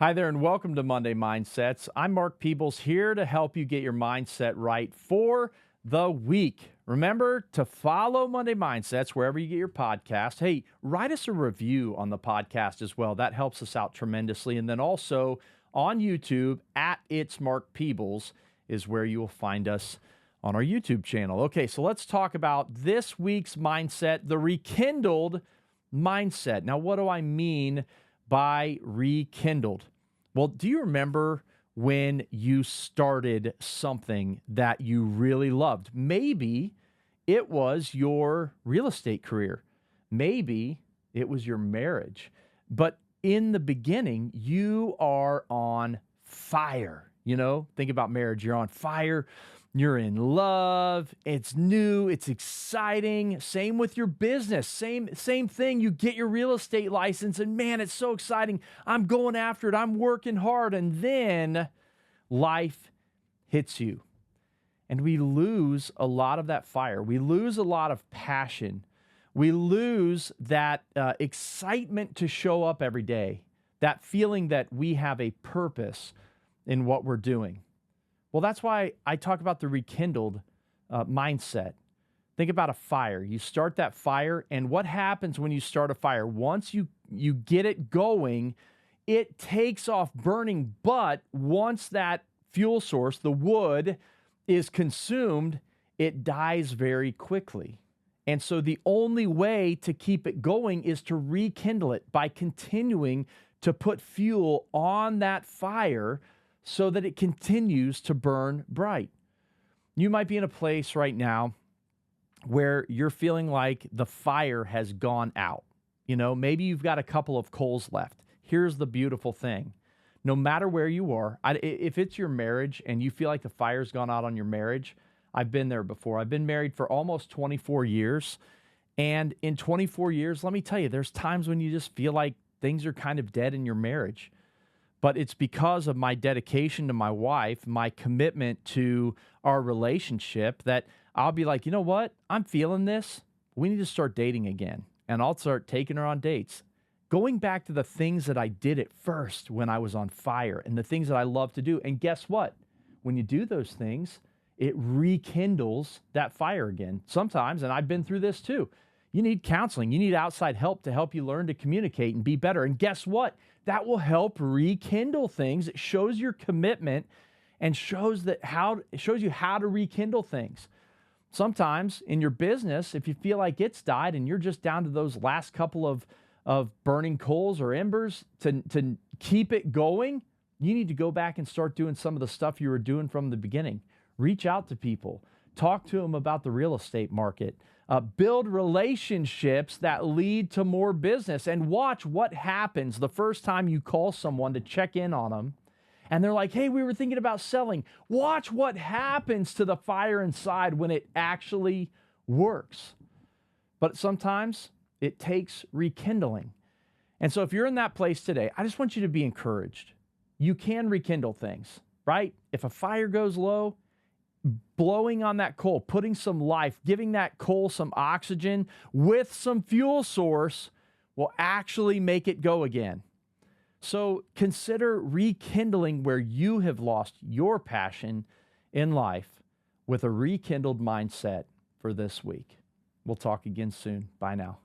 Hi there, and welcome to Monday Mindsets. I'm Mark Peebles, here to help you get your mindset right for the week. Remember to follow Monday Mindsets wherever you get your podcast. Hey, write us a review on the podcast as well. That helps us out tremendously. And then also on YouTube, at It's Mark Peebles is where you will find us on our YouTube channel. Okay, so let's talk about this week's mindset, the rekindled mindset. Now, what do I mean by rekindled? Well, do you remember when you started something that you really loved? Maybe it was your real estate career. Maybe it was your marriage. But in the beginning, you are on fire. Think about marriage. You're on fire. You're in love. It's new. It's exciting. Same with your business. Same thing. You get your real estate license and man, it's so exciting. I'm going after it. I'm working hard. And then life hits you. And we lose a lot of that fire. We lose a lot of passion. We lose that excitement to show up every day. That feeling that we have a purpose in what we're doing. Well, that's why I talk about the rekindled mindset. Think about a fire. You start that fire, and what happens when you start a fire? Once you get it going, it takes off burning, but once that fuel source, the wood, is consumed, it dies very quickly. And so the only way to keep it going is to rekindle it by continuing to put fuel on that fire so that it continues to burn bright. You might be in a place right now where you're feeling like the fire has gone out. Maybe you've got a couple of coals left. Here's the beautiful thing. No matter where you are, if it's your marriage and you feel like the fire's gone out on your marriage, I've been there before. I've been married for almost 24 years. And in 24 years, let me tell you, there's times when you just feel like things are kind of dead in your marriage. But it's because of my dedication to my wife, my commitment to our relationship, that I'll be like, you know what? I'm feeling this. We need to start dating again. And I'll start taking her on dates. Going back to the things that I did at first when I was on fire and the things that I love to do. And guess what? When you do those things, it rekindles that fire again. Sometimes, and I've been through this too, you need counseling. You need outside help to help you learn to communicate and be better. And guess what? That will help rekindle things. It shows your commitment and shows you how to rekindle things. Sometimes in your business, if you feel like it's died and you're just down to those last couple of burning coals or embers to keep it going, you need to go back and start doing some of the stuff you were doing from the beginning. Reach out to people. Talk to them about the real estate market. Build relationships that lead to more business, and watch what happens the first time you call someone to check in on them. And they're like, hey, we were thinking about selling. Watch what happens to the fire inside when it actually works. But sometimes it takes rekindling. And so if you're in that place today, I just want you to be encouraged. You can rekindle things, right? If a fire goes low, blowing on that coal, putting some life, giving that coal some oxygen with some fuel source will actually make it go again. So consider rekindling where you have lost your passion in life with a rekindled mindset for this week. We'll talk again soon. Bye now.